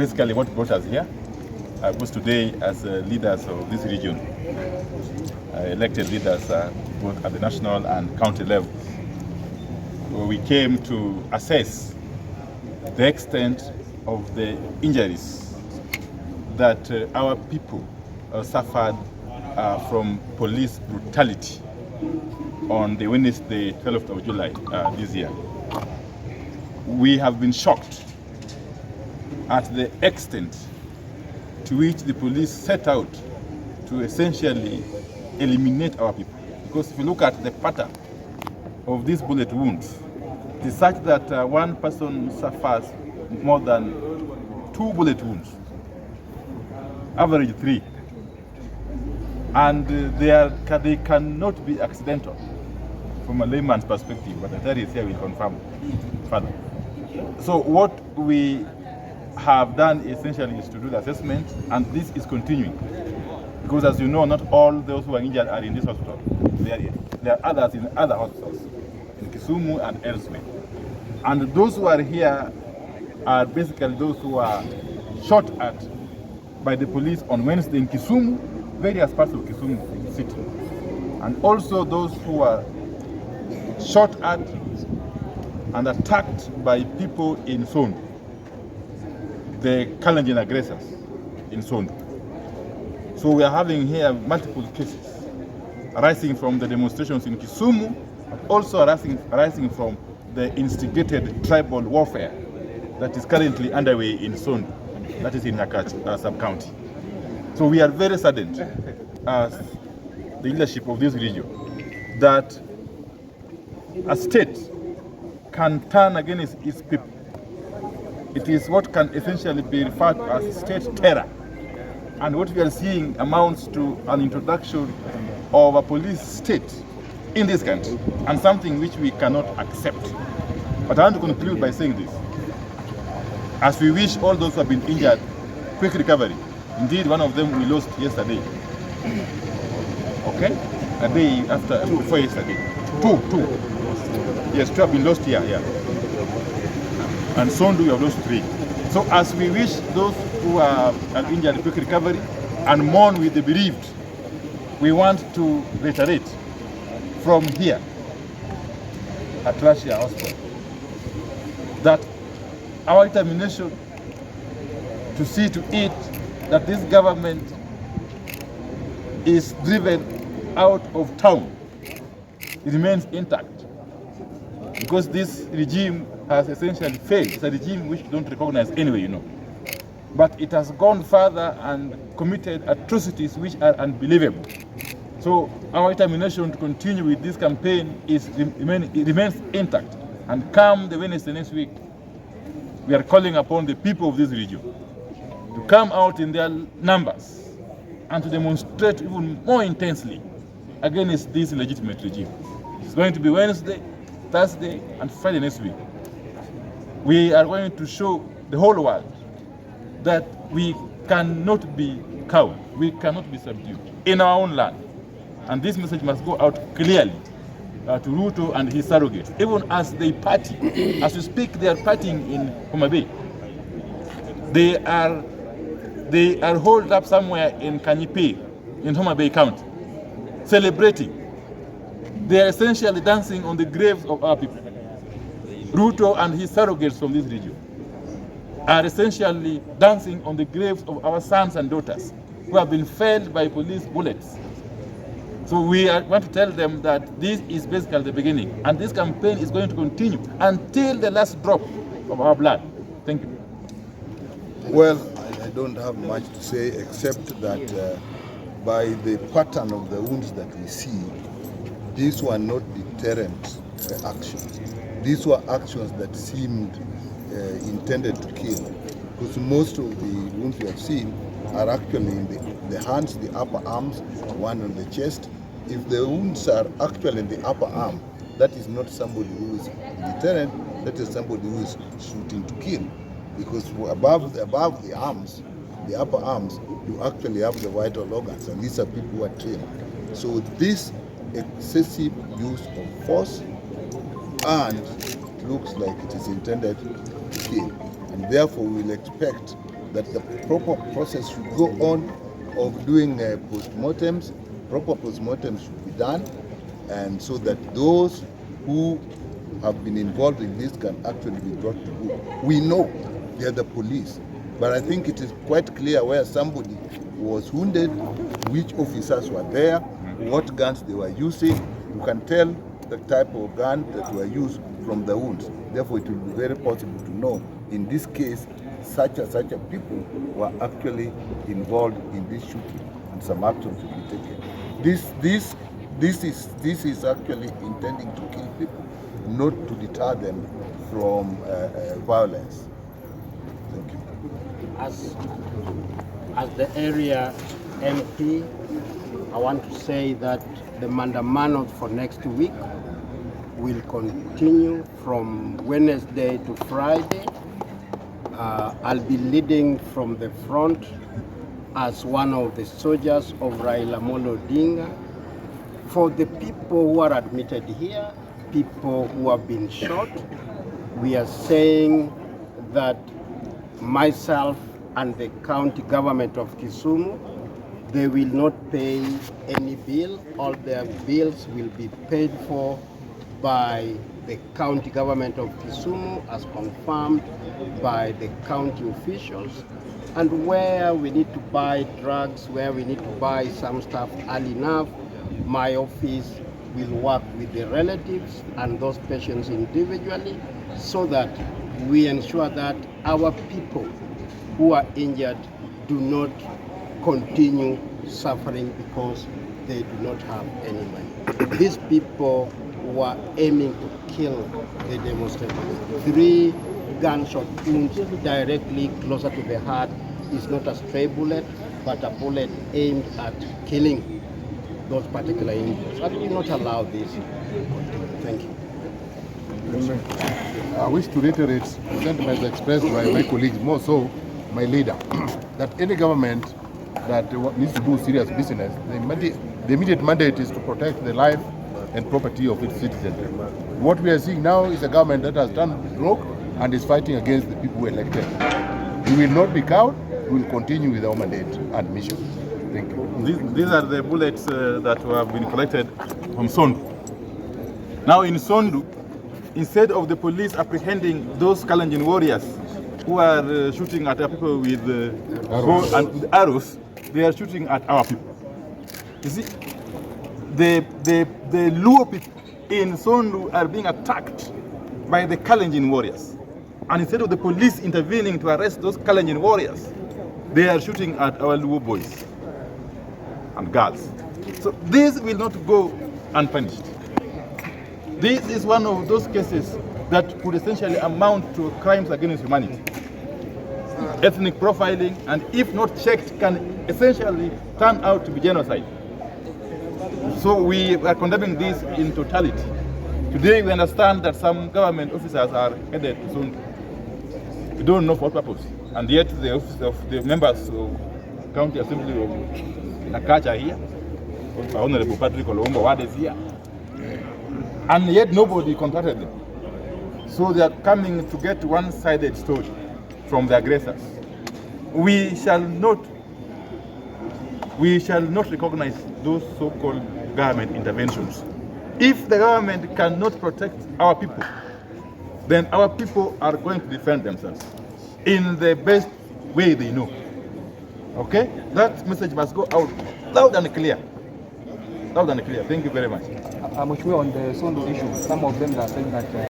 basically what brought us here. Because today, as leaders of this region, elected leaders both at the national and county level, we came to assess the extent of the injuries that our people suffered from police brutality on the Wednesday, 12th of July this year. We have been shocked at the extent to which the police set out to essentially eliminate our people. Because if you look at the pattern of these bullet wounds, it is such that one person suffers more than 2 bullet wounds, average 3. And they cannot be accidental from a layman's perspective, but the authorities here will confirm further. So what we have done essentially is to do the assessment, and this is continuing. Because as you know, not all those who are injured are in this hospital. There are others in other hospitals, in Kisumu and elsewhere. And those who are here are basically those who are shot at by the police on Wednesday in Kisumu, various parts of Kisumu city. And also those who are shot at and attacked by people in Sondu, the Kalenjin aggressors in Sondu. So we are having here multiple cases arising from the demonstrations in Kisumu, but also arising from the instigated tribal warfare that is currently underway in Sondu, that is in Nyakachi sub-county. So we are very saddened as the leadership of this region that a state can turn against its people. It is what can essentially be referred to as state terror. And what we are seeing amounts to an introduction of a police state in this country, and something which we cannot accept. But I want to conclude by saying this. As we wish all those who have been injured quick recovery. Indeed, one of them we lost yesterday. Okay? A day after, before yesterday. Two. Yes, 2 have been lost here. And Sondu, we have lost 3. So as we wish those who are injured quick recovery and mourn with the bereaved, we want to reiterate from here at Russia Hospital that our determination to see to it that this government is driven out of town, it remains intact. Because this regime has essentially failed. It's a regime which we don't recognize anyway, you know. But it has gone further and committed atrocities which are unbelievable. So our determination to continue with this campaign remains intact. And come the Wednesday next week, we are calling upon the people of this region to come out in their numbers and to demonstrate even more intensely against this illegitimate regime. It's going to be Wednesday, Thursday, and Friday next week. We are going to show the whole world that we cannot be cowed, we cannot be subdued in our own land. And this message must go out clearly to Ruto and his surrogates, even as they party. As we speak, they are partying in Homa Bay. They are holed up somewhere in Kanyipi, in Homa Bay County, celebrating. They are essentially dancing on the graves of our people. Ruto and his surrogates from this region are essentially dancing on the graves of our sons and daughters who have been felled by police bullets. So we want to tell them that this is basically the beginning, and this campaign is going to continue until the last drop of our blood. Thank you. Well, I don't have much to say except that by the pattern of the wounds that we see, these were not deterrent actions. These were actions that seemed intended to kill, because most of the wounds we have seen are actually in the hands, the upper arms, one on the chest. If the wounds are actually in the upper arm, that is not somebody who is deterrent, that is somebody who is shooting to kill. Because above the arms, the upper arms, you actually have the vital organs, and these are people who are trained. So this excessive use of force, and it looks like it is intended to kill. And therefore we will expect that the proper process should go on of doing postmortems. Proper postmortems should be done, and so that those who have been involved in this can actually be brought to book. We know they are the police, but I think it is quite clear where somebody was wounded, which officers were there, what guns they were using. You can tell the type of gun that were used from the wounds. Therefore, it will be very possible to know in this case such a people were actually involved in this shooting, and some action should be taken. This is actually intending to kill people, not to deter them from violence. Thank you. As the area MP, I want to say that the Mandamano for next week will continue from Wednesday to Friday. I'll be leading from the front as one of the soldiers of Raila Amolo Odinga. For the people who are admitted here, people who have been shot, we are saying that myself and the county government of Kisumu, they will not pay any bill. All their bills will be paid for by the county government of Kisumu as confirmed by the county officials. And where we need to buy drugs, where we need to buy some stuff early enough, my office will work with the relatives and those patients individually so that we ensure that our people who are injured do not continue suffering because they do not have any money. These people were aiming to kill the demonstrators. 3 gunshot wounds directly closer to the heart is not a stray bullet, but a bullet aimed at killing those particular individuals. I will not allow this to continue. Thank you. I wish to reiterate sentiments expressed by my colleagues, more so my leader, that any government that needs to do serious business, the immediate mandate is to protect the life and property of its citizens. What we are seeing now is a government that has turned rogue and is fighting against the people who elected. We will not be cowed. We will continue with our mandate and mission. Thank you. These are the bullets that have been collected from Sondu. Now in Sondu, instead of the police apprehending those Kalenjin warriors who are shooting at our people with bow and with arrows, they are shooting at our people. You see, the Luo people in Sondu are being attacked by the Kalenjin warriors. And instead of the police intervening to arrest those Kalenjin warriors, they are shooting at our Luo boys and girls. So this will not go unpunished. This is one of those cases that could essentially amount to crimes against humanity. Ethnic profiling, and if not checked, can essentially turn out to be genocide. So we are condemning this in totality. Today we understand that some government officers are headed to Sondu. We don't know for what purpose. And yet the office of the members of County Assembly of Nakacha here, Honorable Patrick Olombo Wade is here. And yet nobody contacted them. So they are coming to get one-sided story from the aggressors. We shall not recognize those so-called government interventions. If the government cannot protect our people, then our people are going to defend themselves in the best way they know. Okay? That message must go out loud and clear. Loud and clear. Thank you very much. Mheshimiwa, on the Sondu issue, some of them are saying that